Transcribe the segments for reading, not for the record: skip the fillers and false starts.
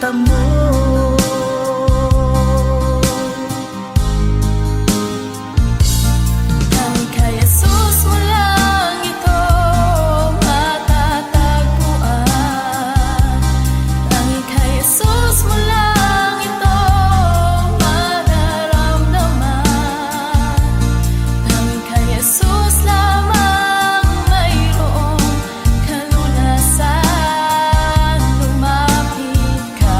mata mo. Tanging kay Jesus mo lang ito matatagpuan. Tanging kay Jesus mo lang ito mararamdaman. Tanging kay Jesus lamang mayroong kalunasan. Lumapit ka.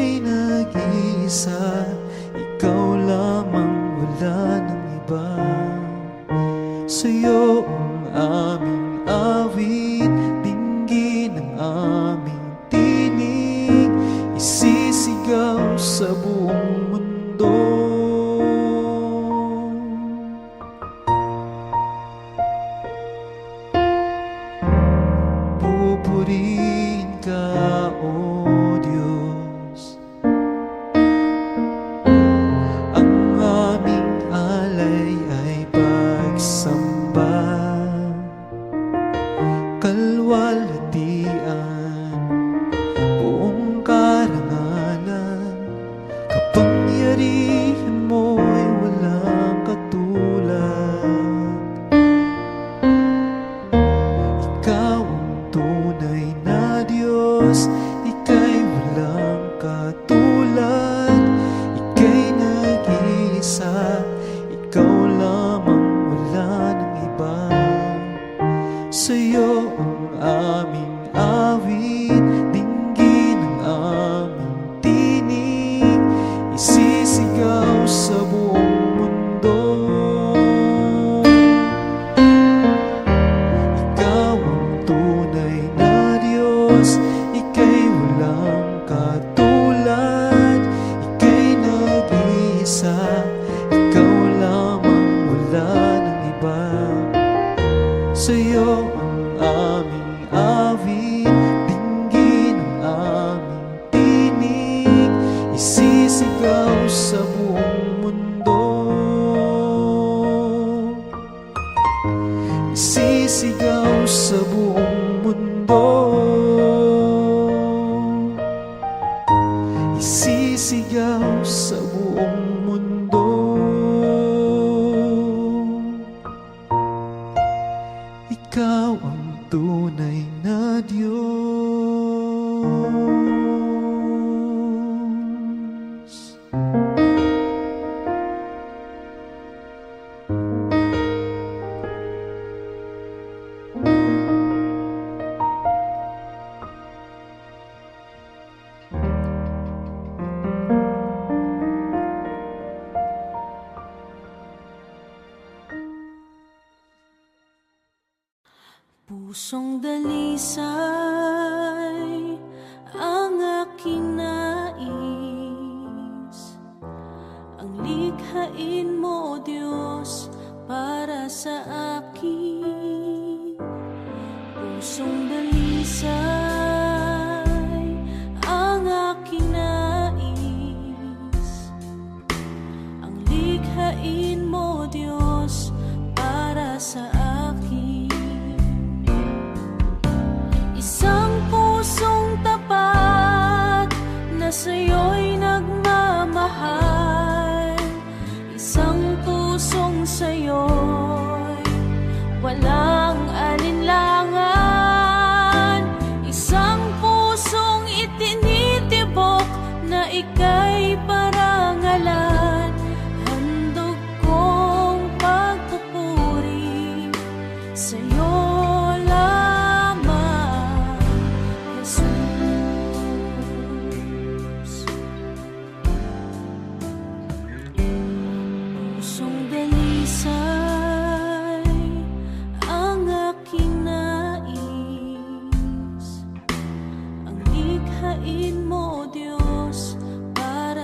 ika'y nag-iisa, ikaw lamang, wala ng iba. Sa'yo ang aming awit, dinggin ang aming tinig, isisigaw sa buong mundo. Pupurihin ka, O Diyos, ang aming alay ay pagsamba, kalwalhatian, buong karangalan, kapangyarihan mo'y walang katulad. Ikaw ang tunay na Diyos, ika'y walang katulad, ika'y nag-iisa, ikaw lamang, wala ng iba. Sa'yo ang aming awit, dinggin ang aming tinig, isisigaw sa buong mundo. Ikaw ang tunay na Diyos, ika'y walang katulad, ika'y nag-iisa, ikaw lamang, wala ng iba. Sa'yo ang aming awit, dinggin ang aming tinig, isisigaw sa buong mundo. Isisigaw sa buong mundo. Isisigaw sa buong mundo. Ikaw ang tunay na Diyos. Pusong dalisay ang aking nais, ang likhain mo, O Diyos, para sa akin. Pusong dalisay ang aking nais, ang likhain mo, O Diyos, para sa akin. Isang pusong tapat na sa'yo'y nagmamahal, isang pusong sa'yo'y walang alinlangan, isang pusong itinitibok na ika'y parangalan. Handog kong pagpupuri sa'yo lamang, Jesus. Pusong dalisay ang aking nais, ang likhain mo, O Diyos, para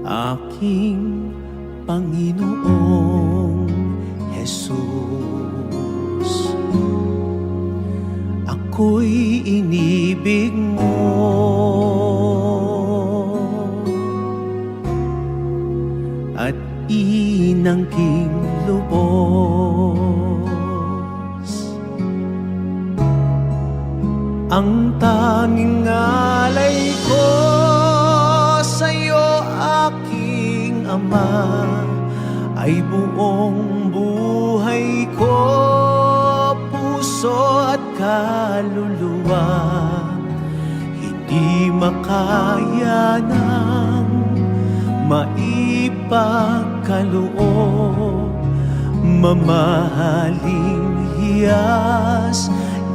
aking Panginoong Jesus. Ako'y inibig mo at inangking lubos. Ang tanging alay ko sa'yo, aking Ama, ay buong buhay ko, puso at kaluluwa. Hindi makaya ng maipagkaloob, mamahaling hiyas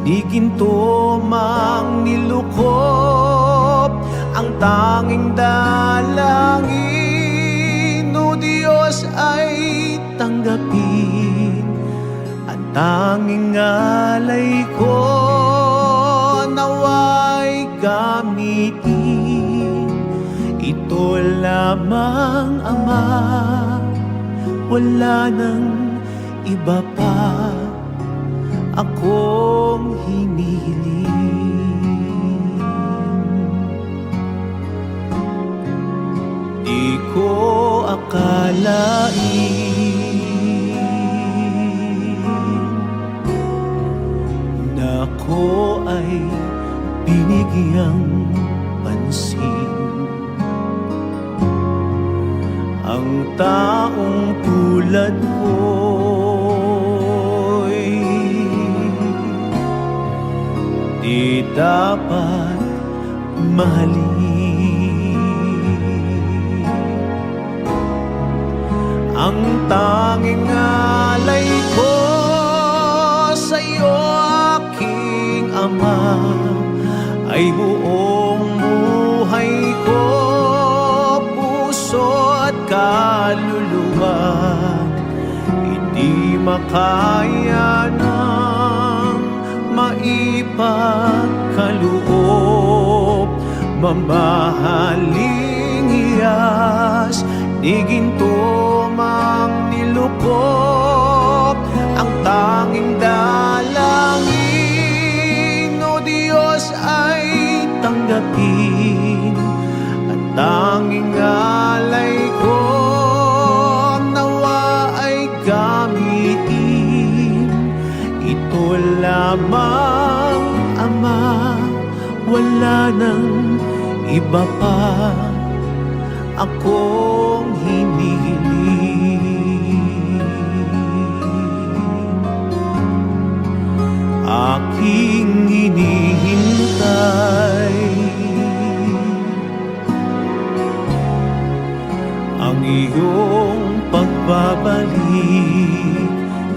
ni ginto mang nilukop. Ang tanging dalangin, o Diyos, ay tanggapin. Ang tanging alay ko, nawa'y gamitin. Ito lamang, Ama, wala nang iba pa akong hinihiling. Di ko akalain na ako ay binigyang pansin. Ang taong tulad ko'y di dapat mahalin. Ang tanging alay ko sa'yo, aking Ama, ay buong buhay ko, puso at kaluluwa. Hindi makaya ng maipagkaloob, mamahaling hiyas ni ginto mang nilukop. Ang tanging dalangin, o Diyos, ay tanggapin. At tanging alay ko, nawa ay gamitin. Ito lamang, Ama, wala nang iba pa akong hinihiling. Aking hinihintay ang iyong pagbabalik,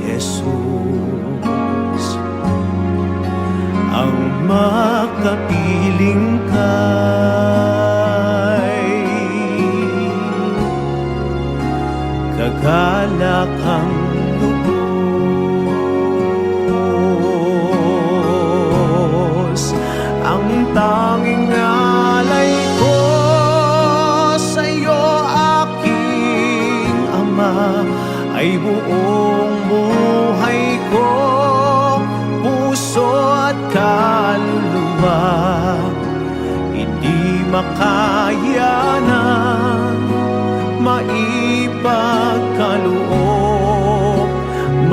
Jesus. Ang makapiling kay kagalakang lubos. Ang tanging alay ko sa'yo, aking Ama, ay buong buhay ko, puso at kaluluwa. Hindi makaya ng maipagkaloob,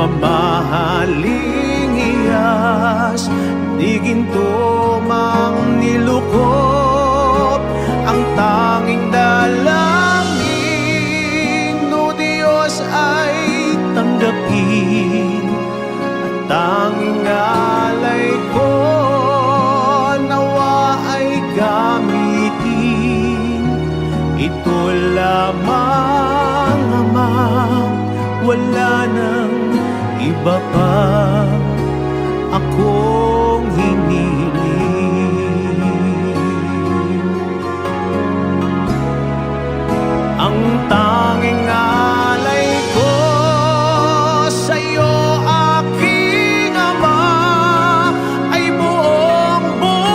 mamahaling hiyas di ginto mang nilukop. Ang tanging dalangin, o Diyos, ay tanggapin. Ang tanging alay ko, nawa ay gamitin. Ito lamang, Ama, wala nang iba pa akong hinihiling. Ang tanging alay ko sa'yo, aking Ama, ay buong buhay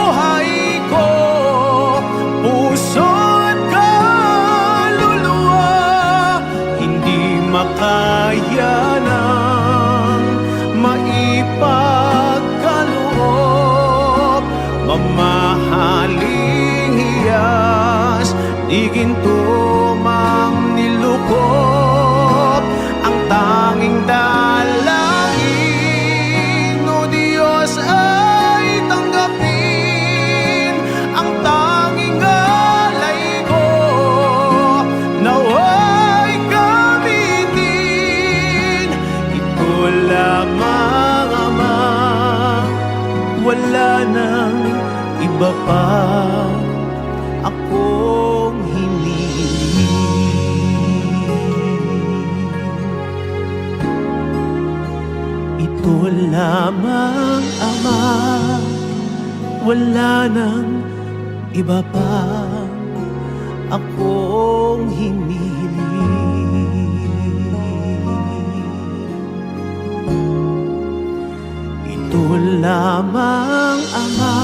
mamahaling hiyas, di ginto mang nilukop ang tanging dalangin. O Diyos ay tanggapin ang tanging alay ko, naway gamitin. Ito lamang, Ama, wala nang iba pa akong hinihiling. Ito lamang, Ama, wala nang iba pa akong hinihiling. Ito lamang, Ama,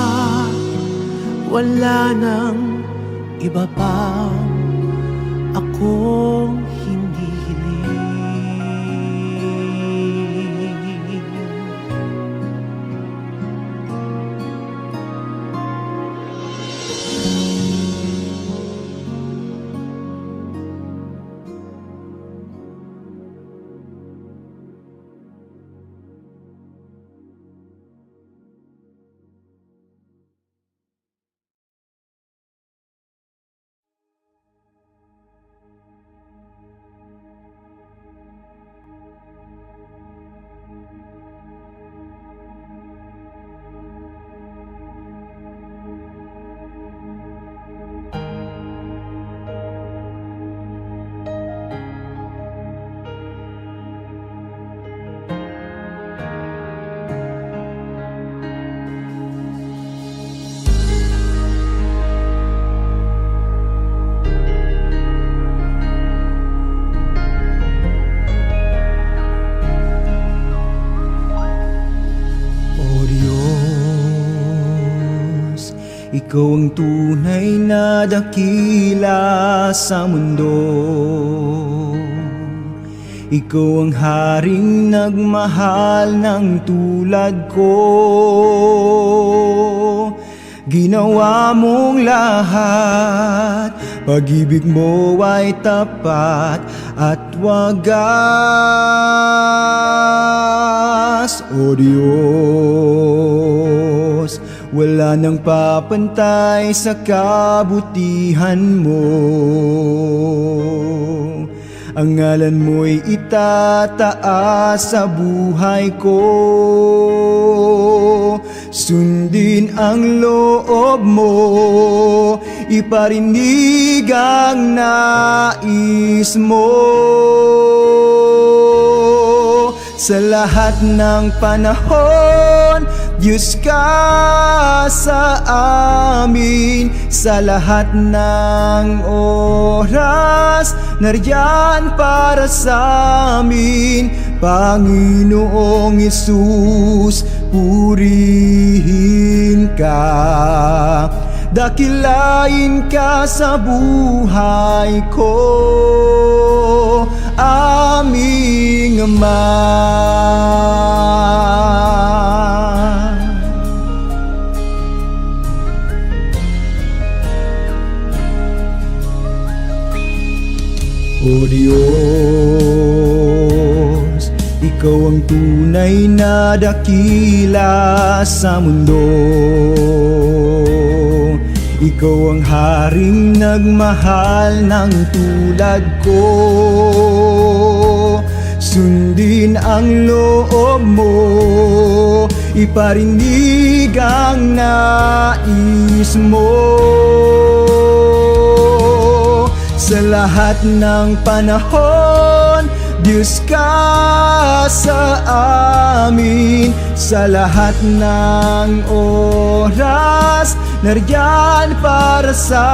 wala nang iba pa akong hinihiling. Ikaw ang tunay na dakila sa mundo. Ikaw ang haring nagmahal ng tulad ko. Ginawa mong lahat, pag-ibig mo ay tapat at wagas. O Diyos, wala nang papantay sa kabutihan mo. Ang ngalan mo'y itataas sa buhay ko. Sundin ang loob mo, iparinig ang nais mo. Sa lahat ng panahon, Diyos ka sa amin. Sa lahat ng oras, nariyan para sa amin. Panginoong Hesus, purihin ka. Dakilain ka sa buhay ko, aming Ama. O Diyos, ikaw ang tunay na dakila sa mundo. Ikaw ang haring nagmahal ng tulad ko. Sundin ang loob mo, iparinig ang nais mo. Sa lahat ng panahon, Diyos ka sa amin. Sa lahat ng oras, nariyan para sa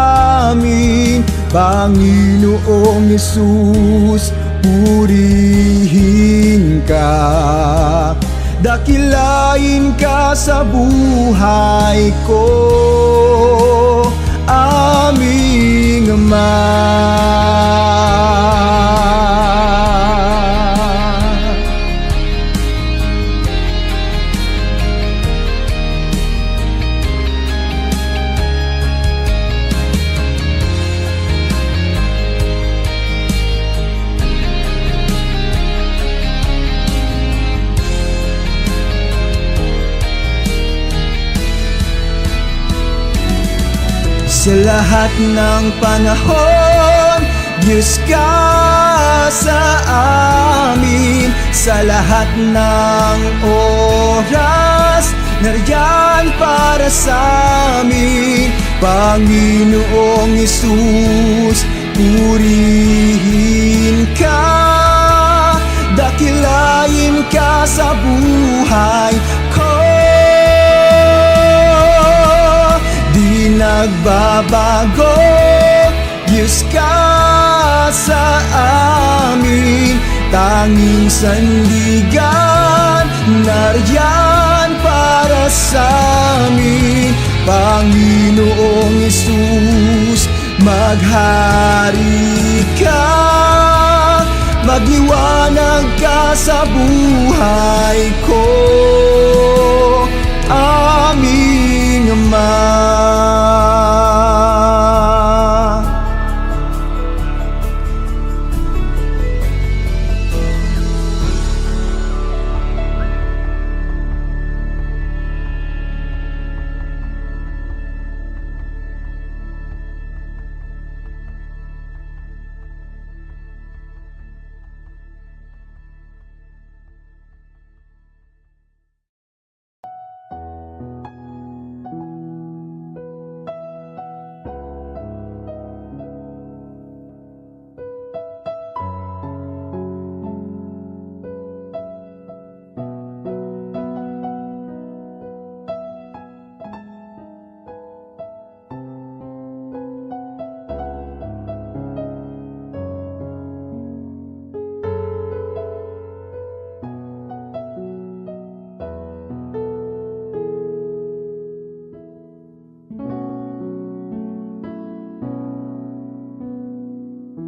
amin. Panginoong Hesus, purihin ka. Dakilain ka sa buhay ko, aming Ama. Sa lahat ng panahon, Diyos ka sa amin. Sa lahat ng oras, nariyan para sa amin. Panginoong Hesus, purihin ka, dakilain ka sa buhay ko. Di nagbabago, Diyos ka sa amin. Tanging sandigan, nariyan para sa amin. Panginoong Hesus, maghari ka, magliwanag ka sa buhay ko, aming Ama.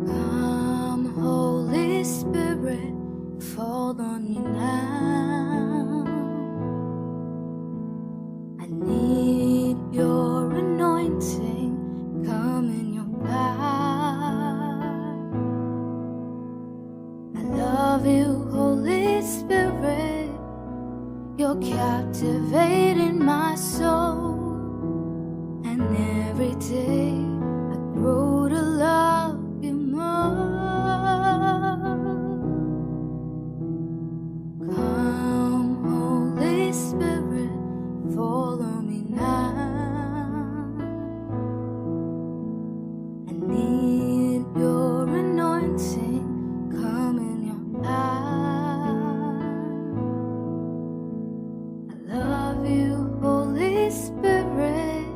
Come, Holy Spirit, fall on me now. I need your anointing, come in your power. I love you, Holy Spirit, you're captivating my soul. And every day I grow to love you more. Come, Holy Spirit, follow me now. I need your anointing, come in your power. I love you, Holy Spirit,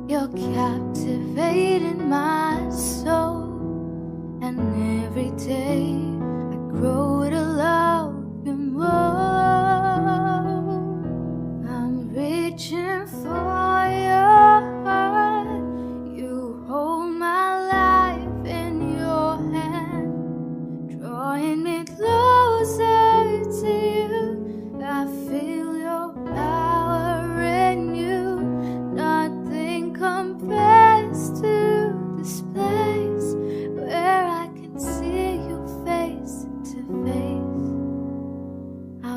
you're captivating my soul. And every day I grow to love you more. I'm reaching for your heart. You hold my life in your hand, drawing me closer to you. I feel your power in you. Nothing compares to this place where I can see you face to face. I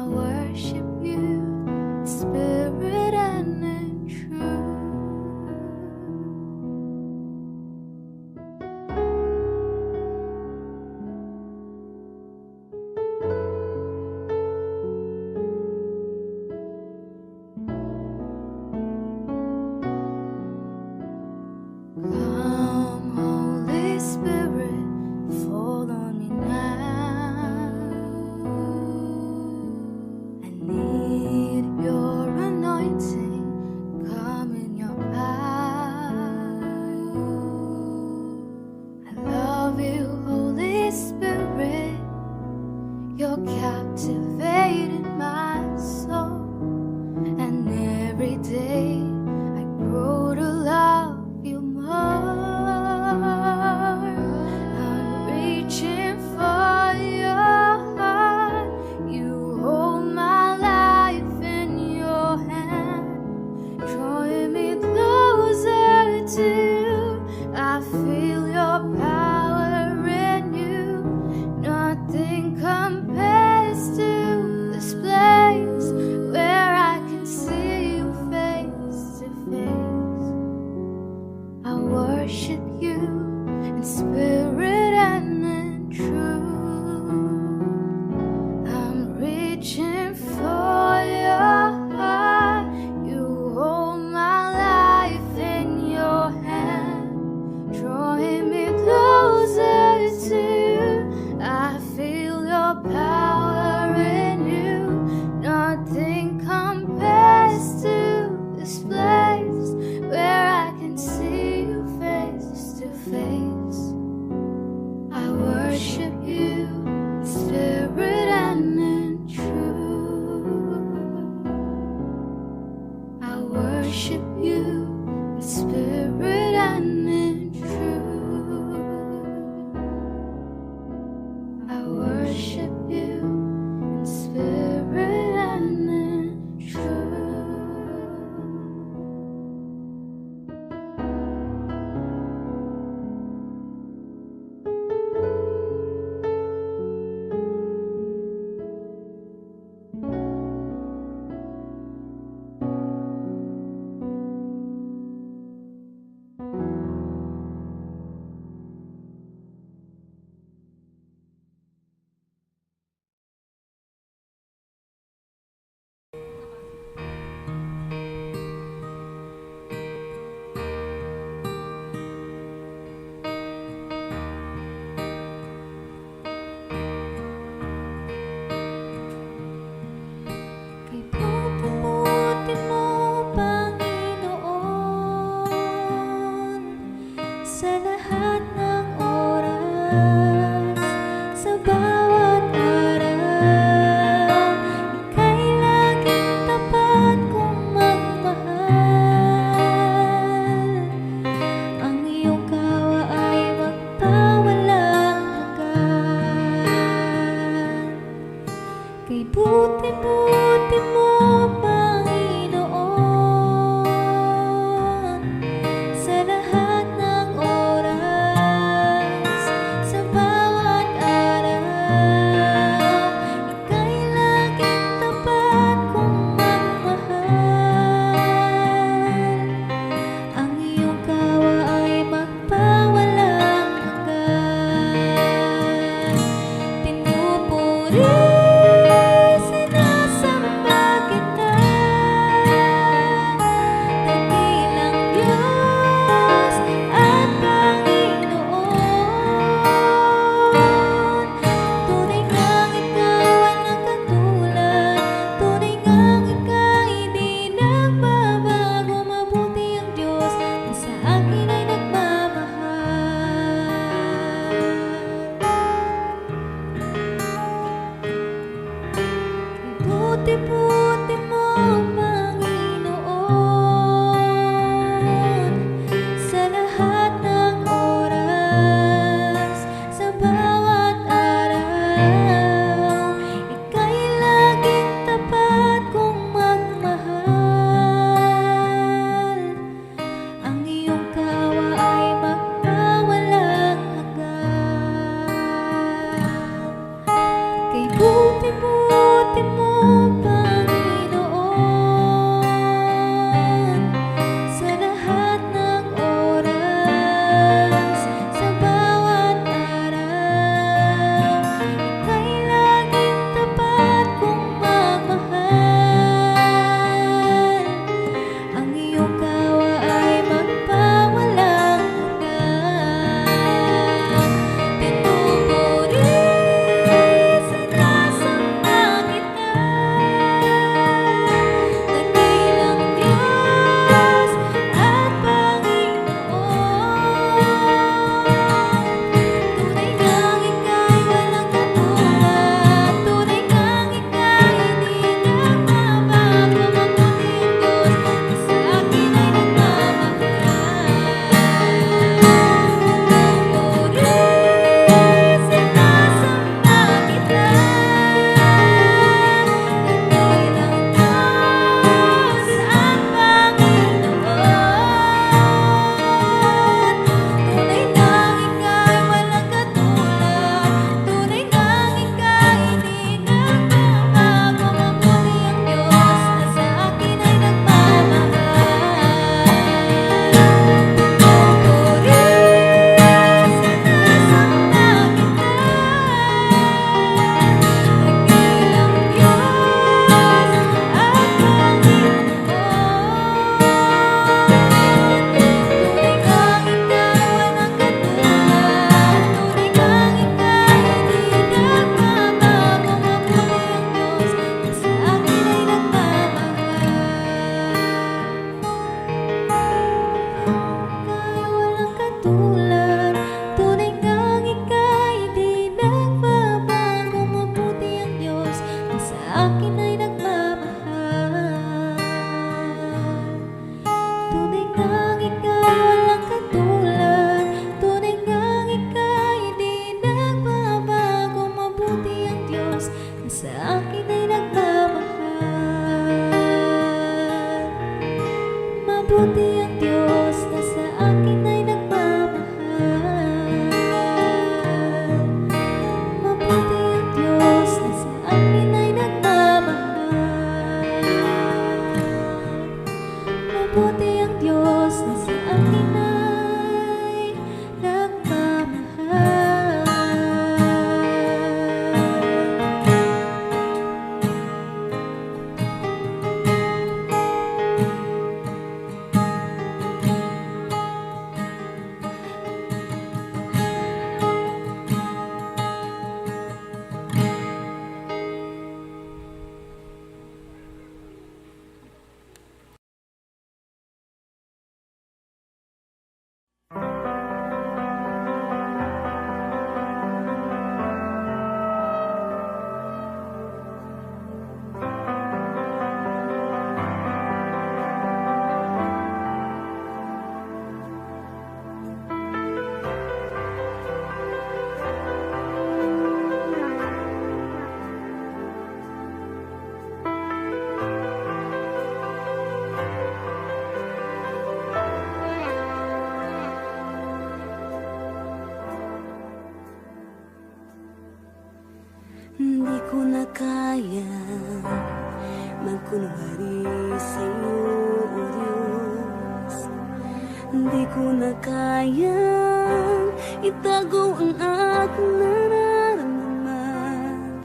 you in spirit and in truth. I worship you in spirit and in truth. ang Diyos na sa akin ay nagmamahal. Mabuti ang Diyos na sa akin ay nagmamahal. Mabuti ang Diyos na sa akin ay nagmamahal. Hindi ko na kaya magkunwari sa'yo, O Diyos. Hindi ko na kaya itago ang aking nararamdaman,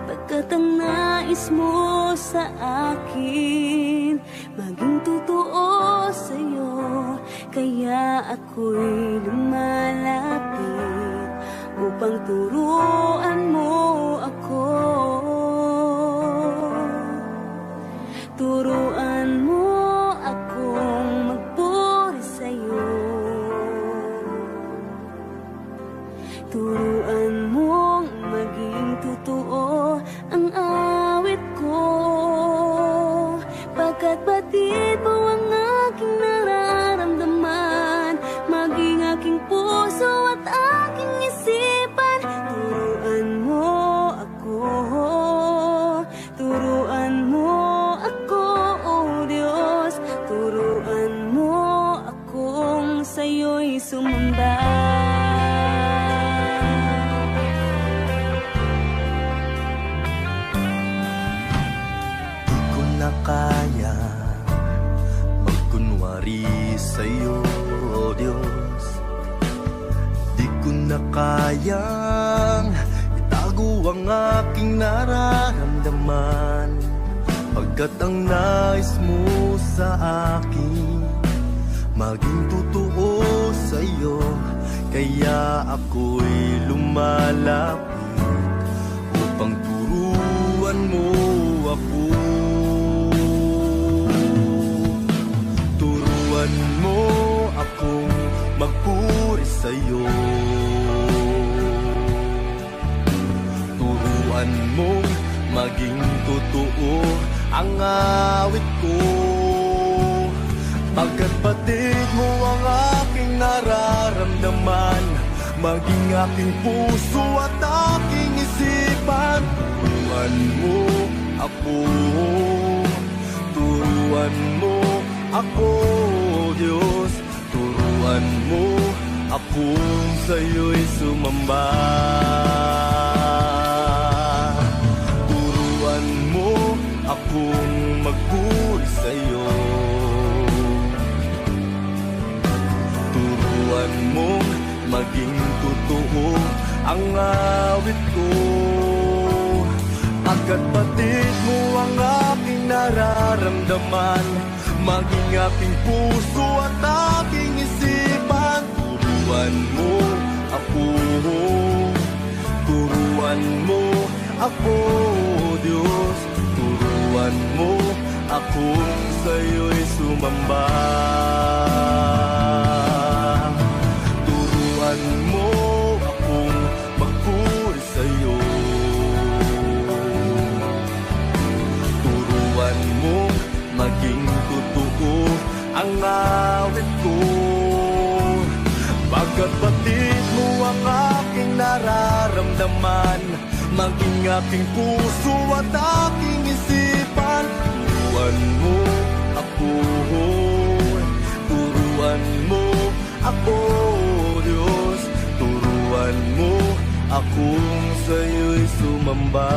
pagkat ang nais mo sa akin maging totoo sa'yo. Kaya ako'y lumalapit upang turuan mo ako. Turuan mo akong magpuri sa'yo. Turuan mong maging totoo ang awit ko, pagkat batid mo ang aking nararamdaman, maging aking puso at aking isipan. Turuan mo ako, turuan mo ako, O Diyos. Turuan mo akong sa'yo'y sumamba. Di ko na kaya magkunwari sa'yo, O Diyos. Di ko na kayang itago ang aking nararamdaman, pagkat ang nais mo sa akin maging totoo sa'yo. Kaya ako'y lumalapit upang turuan mo ako. Turuan mo akong magpuri sa'yo. Turuan mong maging totoo ang awit ko, pagkat batid mo ang aking nararamdaman, maging aking puso at aking isipan. Turuan mo ako, turuan mo ako, Diyos. Turuan mo akong sa'yo'y sumamba. Turuan mo akong magpuri sa'yo. Turuan mong maging totoo ang awit ko, pagkat batid mo ang aking nararamdaman, maging aking puso at aking isipan. Turuan mo ako, turuan mo ako, Diyos. Turuan mo akong sa'yo'y sumamba. Turuan mo akong magpuri sa'yo. Turuan mo maging totoo ang awit ko, pagkat batid mo ang aking nararamdaman, maging aking puso at aking isipan. Turuan mo ako, turuan akong sa'yo'y sumamba.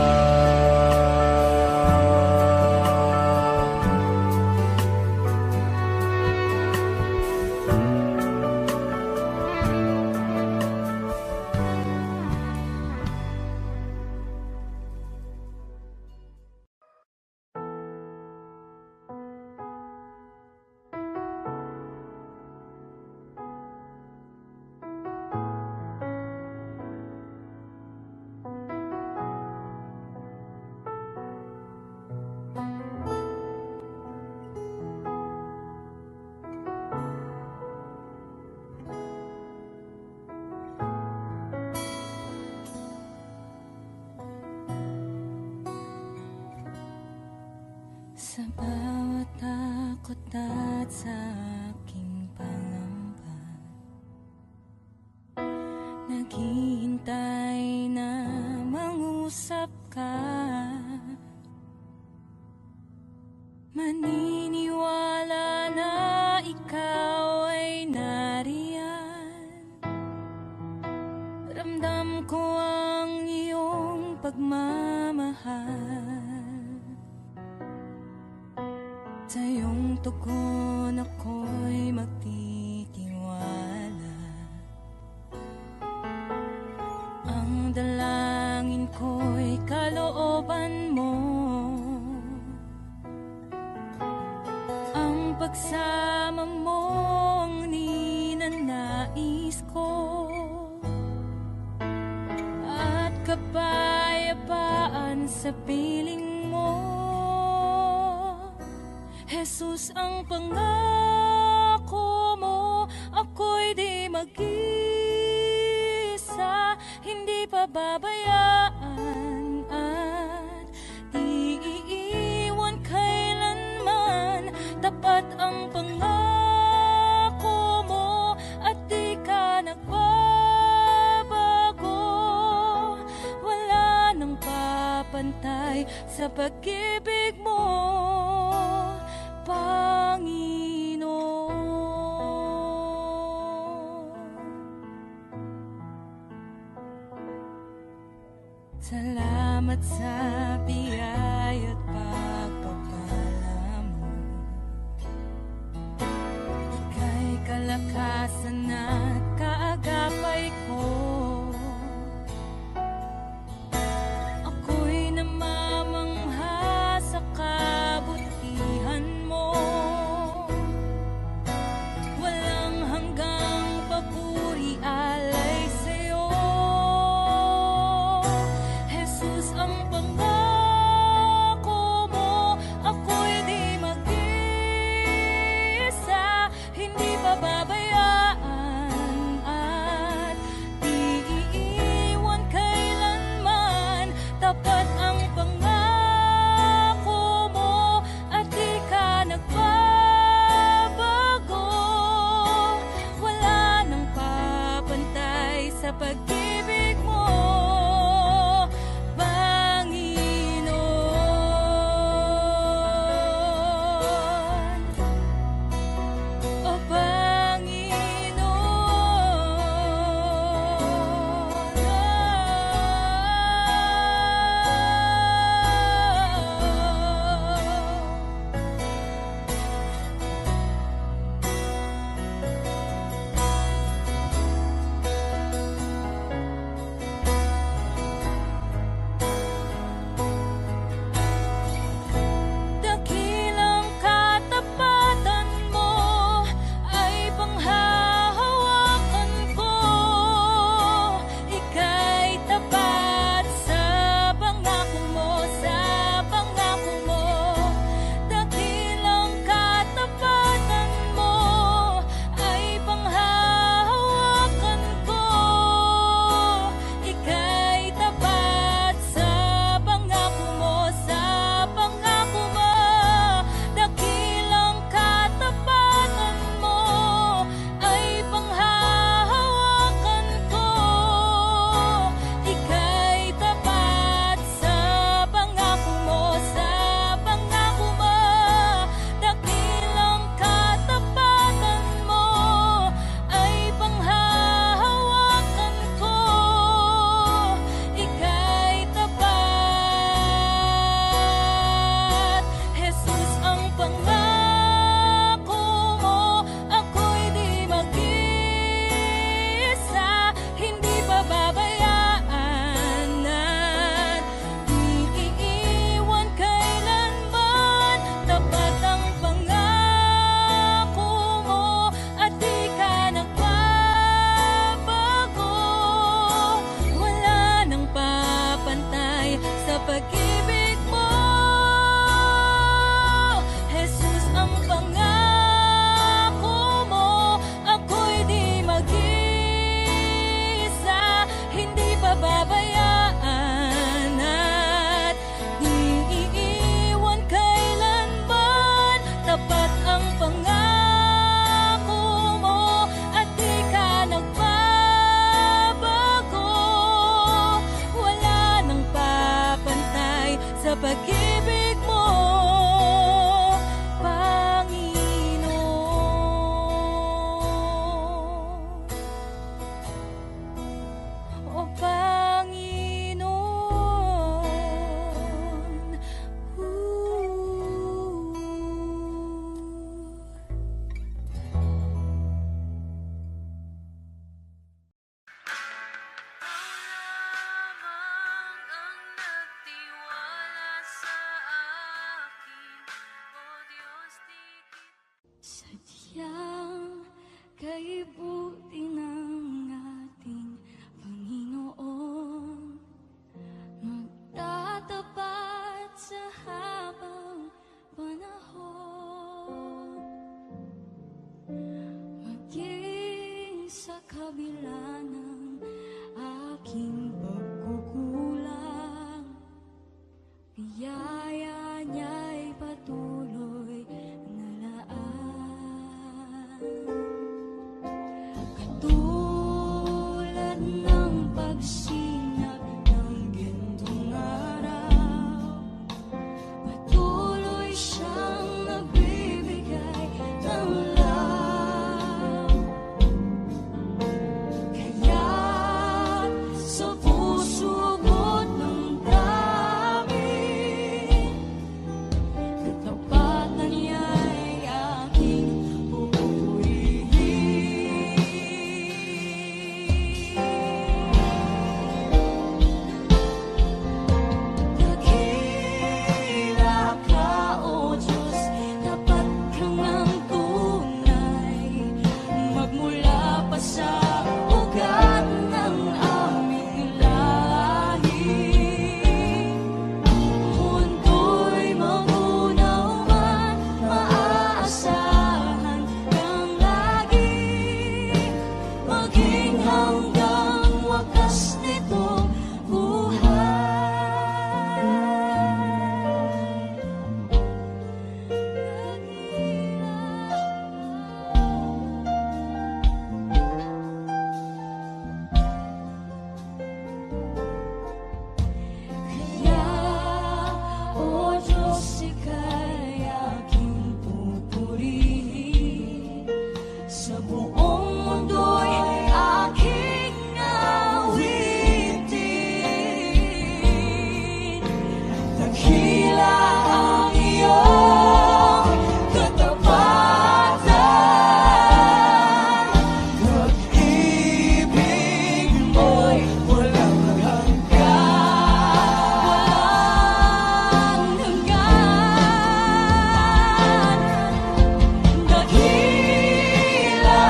Sa bawat takot at sa aking pangamba, naghihintay na mangusap ka. Maniniwala na ikaw ay nariyan. Ramdam ko ang iyong pagmamahal. Sa iyong tugon ako'y magtitiwala. Ang dalangin ko'y kalooban mo. Ang pagsama mo ang ninanais ko. At kapayapaan sa piling mo. Jesus, ang pangako mo, ako'y di mag-isa, hindi pababayaan at di iiwan kailanman. Tapat ang pangako mo at di ka nagbabago. Wala nang papantay sa pag-ibig mo, Panginoon. Salamat sa biyaya at pagpapala mo. Ika'y kalakasan at kaagapay ko. Ako'y namamangha sa kabutihan mo. Walang hanggang papuri alay sa'yo. Jesus, ang pangako mo, ako'y di mag-isa, hindi pababayaan at di iiwan kailanman. Tapat ang pangako mo at di ka nagbabago. Wala nang papantay sa pag-ibig mo, Panginoon. O Panginoon. kabila ng aking pagkukulang, biyaya niya'y patuloy na laan. Katulad ng pagsinag ng gintong araw, patuloy siyang nagbibigay ng love. Kaya't sa puso bot ng damig, katapatan niya'y aking pupurihin. Dakila ka, O Diyos, tapat ka ng tunay, magmula pa sa ugat ng aming lahi. Mundo'y magunaw man, maaasahan kang lagi, maging hanggang wakas nitong buhay. Kaya, O Diyos, ika'y aking pupurihin, sa buong mundo'y aking awitin. Dakila ang iyong katapatan, pag-ibig mo'y walang hanggan. Dakila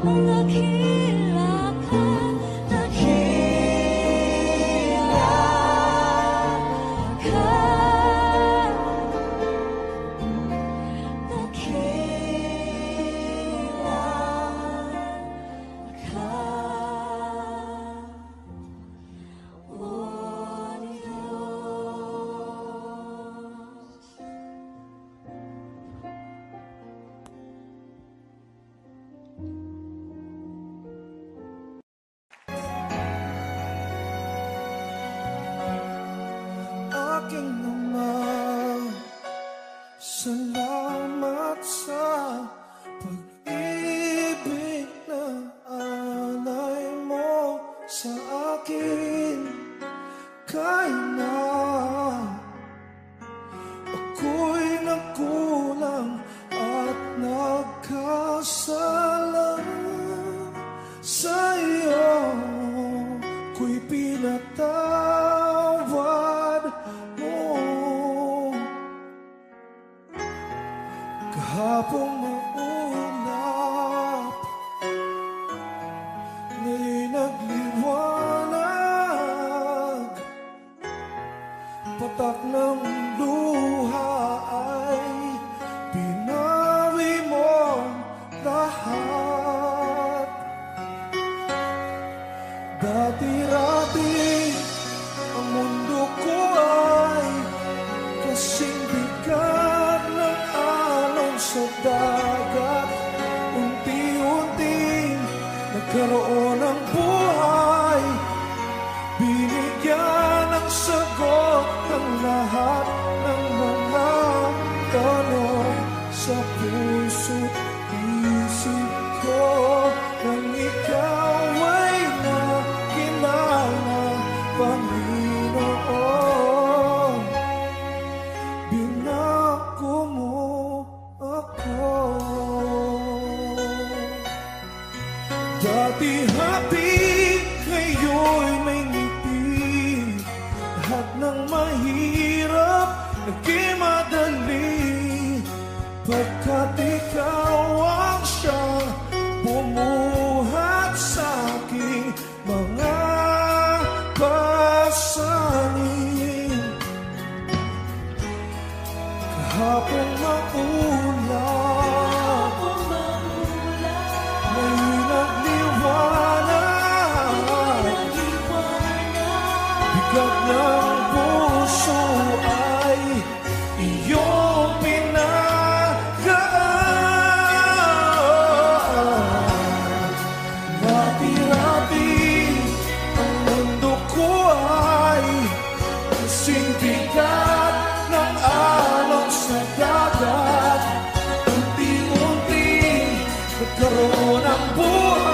Dakila ka, dakila ka, dakila ka, oh Diyos. Aking Ama, salamat sa pag-ibig na alay mo sa akin. Kahit na ako'y nagkulang at nagkasala sa iyo, ko'y pinatawad mo. Kahapong maulap, ngayon'y nagliwanag. Patak ng luha ay pinawi mo lahat. Dati-rati ang mundo ko ay kasing bigat ng alon sa dagat. Unti-unting nagkaroon ng buhay, binigyan ng sagot ng lahat ng mga tanong sa puso't isip ko. Nang ikaw ay nakilala, Panginoon, binako mo ako. Dati happy, ngayon'y may ngiti. Lahat ng mahirap naging madali, pagkat ikaw ang siyang bumuhat sa aking mga pasanin. Kahapon maulap, ngayon'y nagliwanag. Bigat ng puso ay iyong pinagaan. Rati-rati ang mundo ko ay kasing bigat ng alon sa dagat. Unti-unti nagkaroon ng buhay,